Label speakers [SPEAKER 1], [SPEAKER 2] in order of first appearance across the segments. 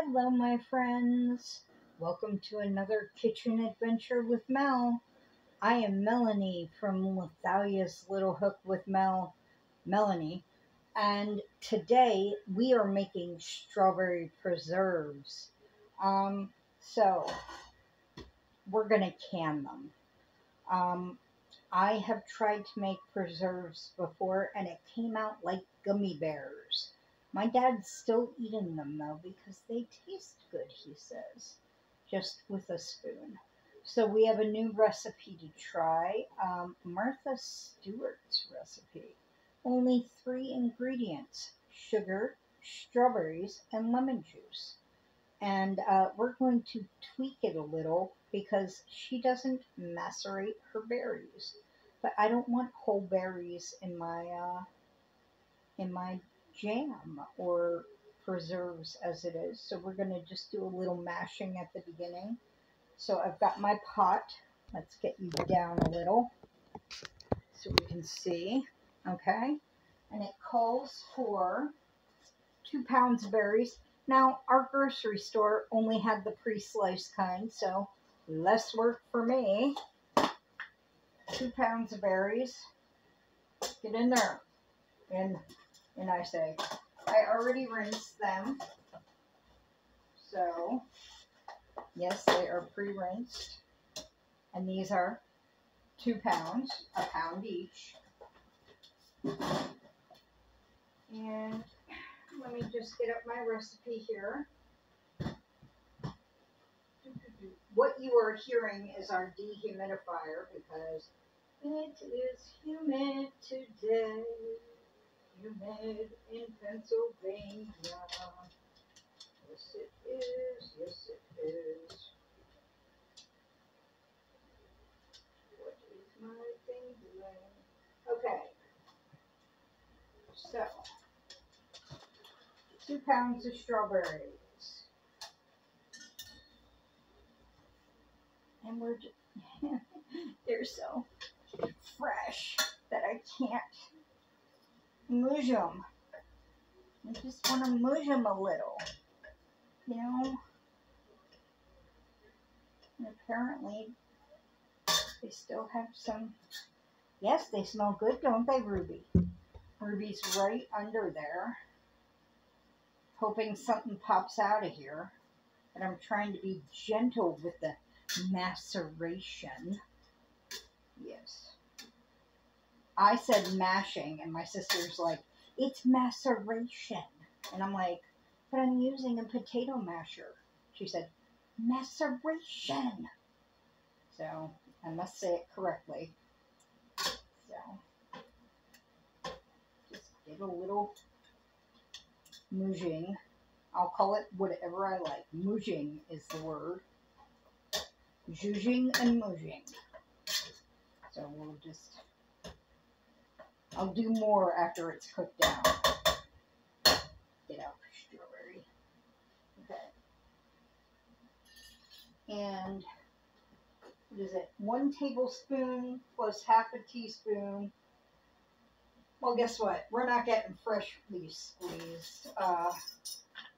[SPEAKER 1] Hello, my friends. Welcome to another kitchen adventure with Mel. I am Melanie from Lethalia's Little Hook with Melanie, and today we are making strawberry preserves. So we're gonna can them. I have tried to make preserves before, and it came out like gummy bears. My dad's still eating them, though, because they taste good, he says, just with a spoon. So we have a new recipe to try, Martha Stewart's recipe. Only 3 ingredients: sugar, strawberries, and lemon juice. And we're going to tweak it a little because she doesn't macerate her berries. But I don't want whole berries in my jam or preserves as it is. So we're going to just do a little mashing at the beginning. So I've got my pot. Let's get you down a little so we can see. Okay. And it calls for 2 pounds of berries. Now, our grocery store only had the pre-sliced kind, so less work for me. 2 pounds of berries. Get in there. And I say, I already rinsed them. So, yes, they are pre-rinsed. And these are 2 pounds, a pound each. And let me just get up my recipe here. What you are hearing is our dehumidifier because it is humid today. Humid in Pennsylvania. Yes, it is. Yes, it is. What is my thing doing? Okay. So, 2 pounds of strawberries. And we're just, they're so fresh that I can't mush them. I just want to mush them a little, you know. And apparently, they still have some. Yes, they smell good, don't they, Ruby? Ruby's right under there, hoping something pops out of here. But I'm trying to be gentle with the maceration. Yes. I said mashing, and my sister's like, it's maceration. And I'm like, but I'm using a potato masher. She said, maceration. So, I must say it correctly. So, just get a little mushing. I'll call it whatever I like. Mushing is the word. Zhuzhing and mushing. So we'll just, I'll do more after it's cooked down. Get out the strawberry. Okay. And what is it? 1 tablespoon plus half a teaspoon. Well, guess what? We're not getting freshly squeezed.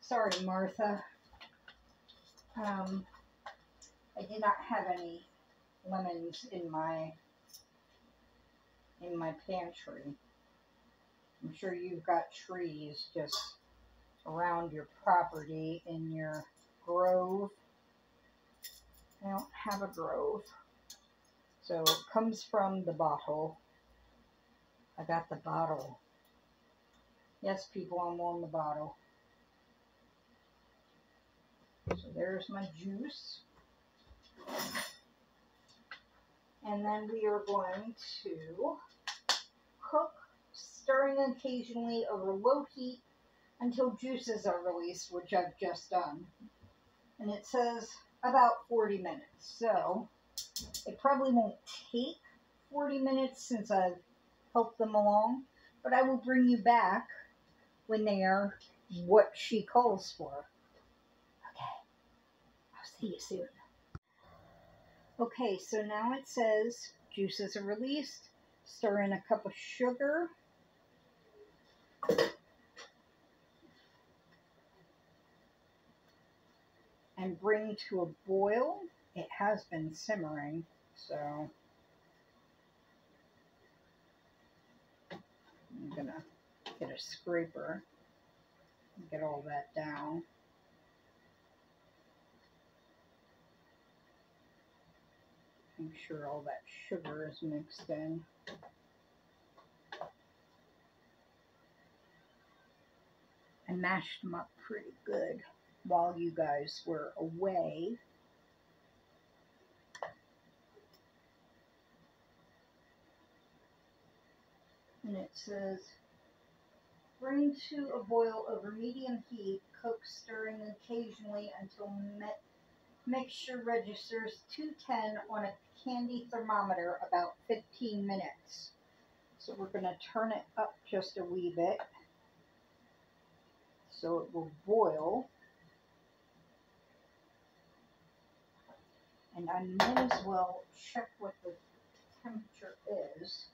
[SPEAKER 1] Sorry, Martha. I did not have any lemons in my pantry. I'm sure you've got trees just around your property in your grove. I don't have a grove. So it comes from the bottle. I got the bottle. Yes, people, I'm on the bottle. So there's my juice. And then we are going to cook, stirring occasionally over low heat until juices are released, which I've just done. And it says about 40 minutes. So it probably won't take 40 minutes since I've helped them along, but I will bring you back when they are what she calls for. Okay, I'll see you soon. Okay, so now it says juices are released. Stir in a cup of sugar. and bring to a boil. It has been simmering, so I'm gonna get a scraper and get all that down. Make sure all that sugar is mixed in. I mashed them up pretty good while you guys were away. And it says, bring to a boil over medium heat, cook stirring occasionally until mixture registers 210 on a candy thermometer, about 15 minutes. So we're going to turn it up just a wee bit so it will boil. And I might as well check what the temperature is.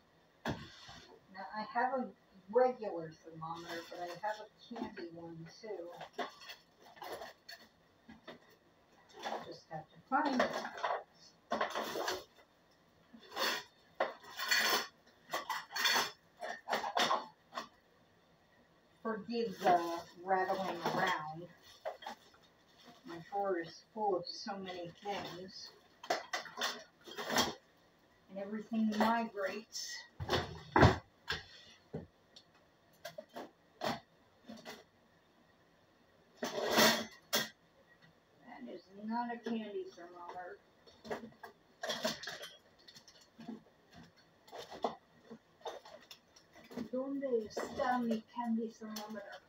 [SPEAKER 1] Now I have a regular thermometer, but I have a candy one too. I just have to find it. Forgive the rattling around. My drawer is full of so many things. And everything migrates. That is not a candy thermometer. ¿Dónde está mi candy thermometer?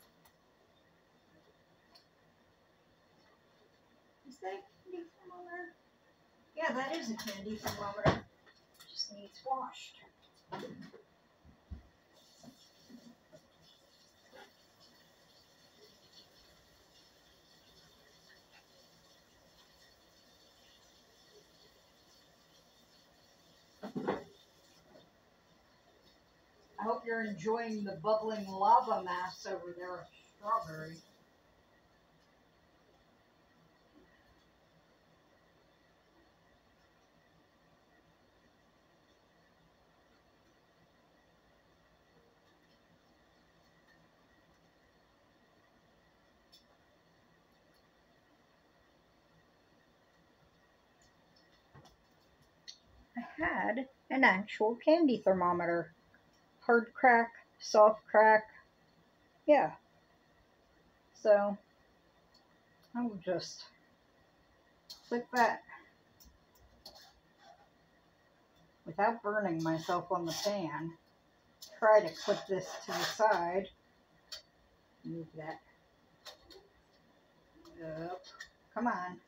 [SPEAKER 1] Is that a candy thermometer? Yeah, that is a candy thermometer. It just needs washed. I hope you're enjoying the bubbling lava mass over there of strawberry. I had an actual candy thermometer. Hard crack, soft crack. Yeah. So I will just click that without burning myself on the pan. Try to clip this to the side. Move that up. Come on.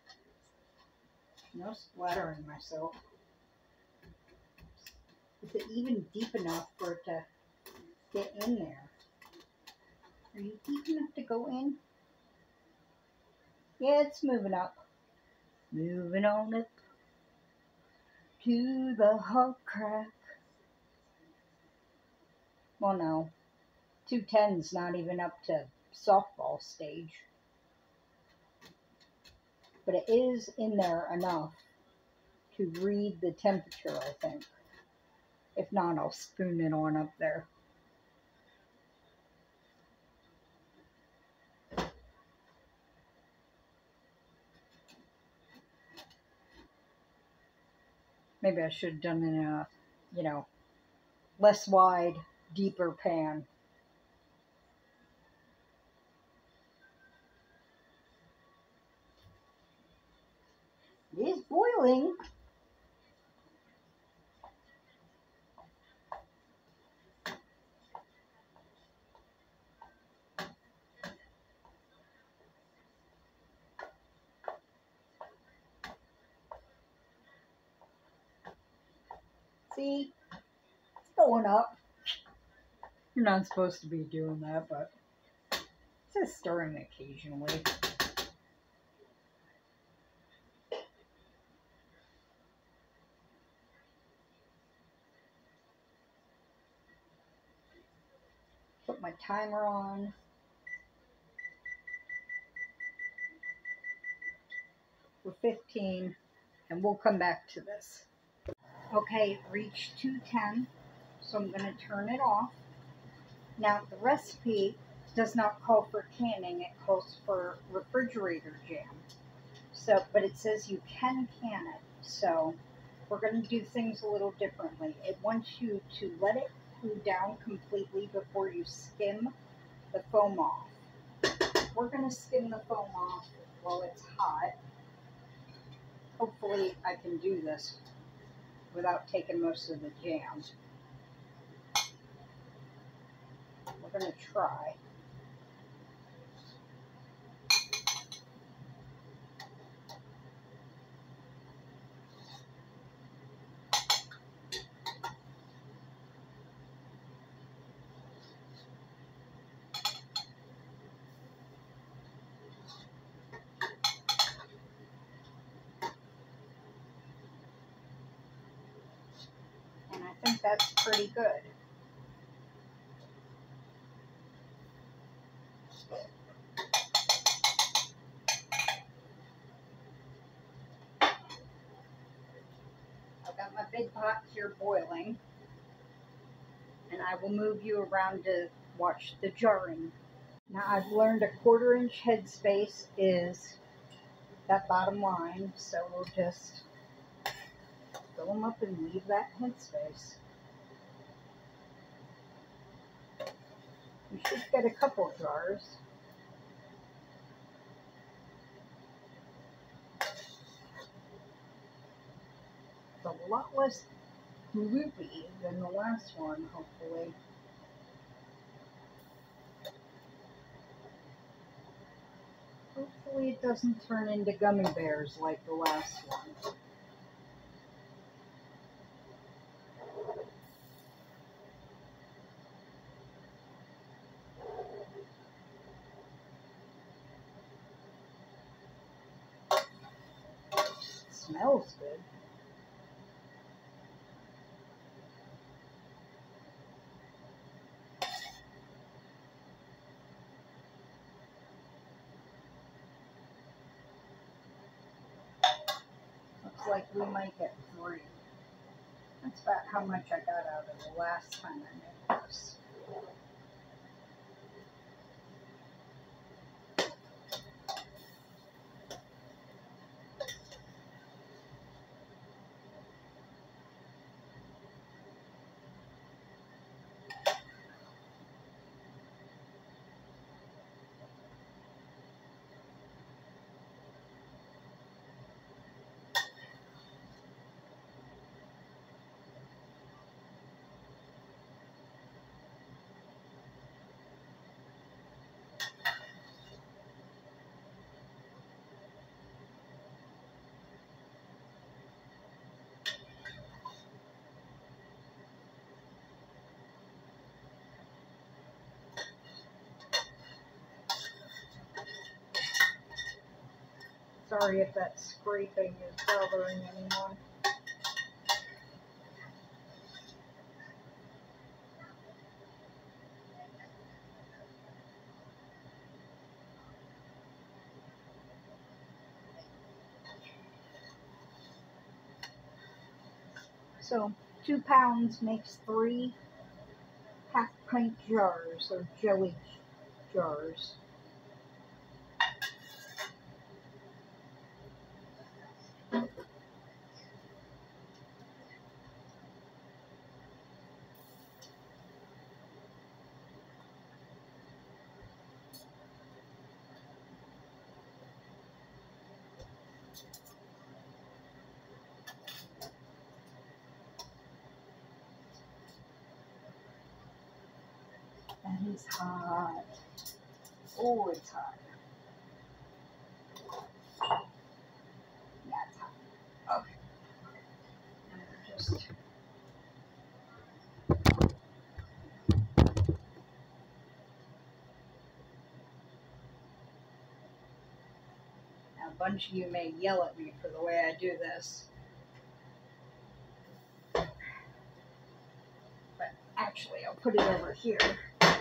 [SPEAKER 1] No splattering myself. Is it even deep enough for it to get in there? Are you deep enough to go in? Yeah, it's moving up. Moving on up to the hot crack. Well, no. 210's not even up to softball stage. But it is in there enough to read the temperature, I think. If not, I'll spoon it on up there. Maybe I should have done it in a, less wide, deeper pan. It is boiling. See? It's going up. You're not supposed to be doing that, but it's just stirring occasionally. Put my timer on. We're 15, and we'll come back to this. Okay, it reached 210, so I'm going to turn it off. Now, the recipe does not call for canning, it calls for refrigerator jam. So, but it says you can can it, so we're going to do things a little differently. It wants you to let it cool down completely before you skim the foam off. We're going to skim the foam off while it's hot. Hopefully I can do this without taking most of the jam. We're going to try. And I think that's pretty good. I've got my big pot here boiling, and I will move you around to watch the jarring. Now I've learned a 1/4 inch headspace is that bottom line, so we'll just fill them up and leave that headspace. You should get a couple jars. It's a lot less loopy than the last one, hopefully. Hopefully it doesn't turn into gummy bears like the last one. It smells good. Looks like we might get 3. That's about how much I got out of the last time I made this. Sorry if that scraping is bothering anyone. So 2 pounds makes 3 half-pint jars or jelly jars. That is hot. Oh, it's hot. Yeah, it's hot. Okay. And we're just... Now, a bunch of you may yell at me for the way I do this. But actually, I'll put it over here. Okay.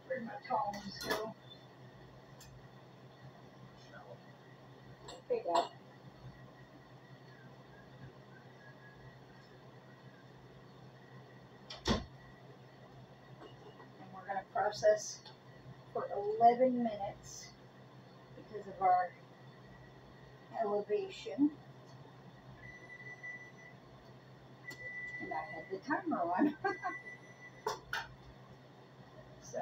[SPEAKER 1] Where'd my tongs go? process for 11 minutes because of our elevation. And I had the timer on. So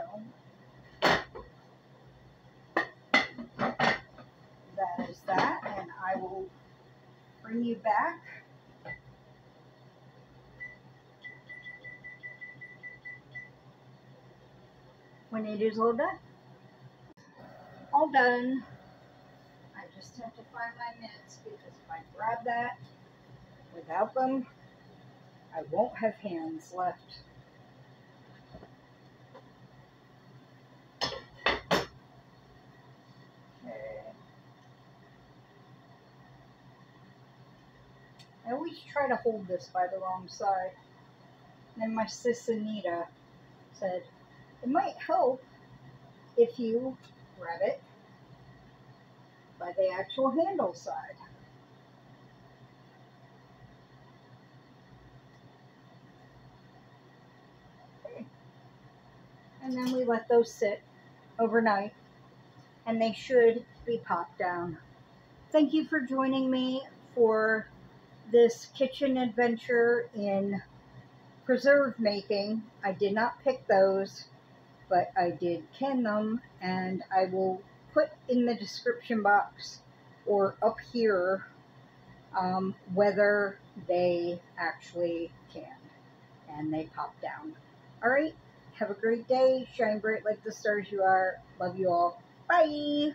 [SPEAKER 1] that is that, and I will bring you back when it is all done. All done. I just have to find my mitts because if I grab that without them, I won't have hands left. Okay. I always try to hold this by the wrong side. And then my sis Anita said, it might help if you grab it by the actual handle side. Okay. And then we let those sit overnight, and they should be popped down. Thank you for joining me for this kitchen adventure in preserve making. I did not pick those, but I did can them, and I will put in the description box or up here whether they actually can and they pop down. All right, have a great day. Shine bright like the stars you are. Love you all. Bye.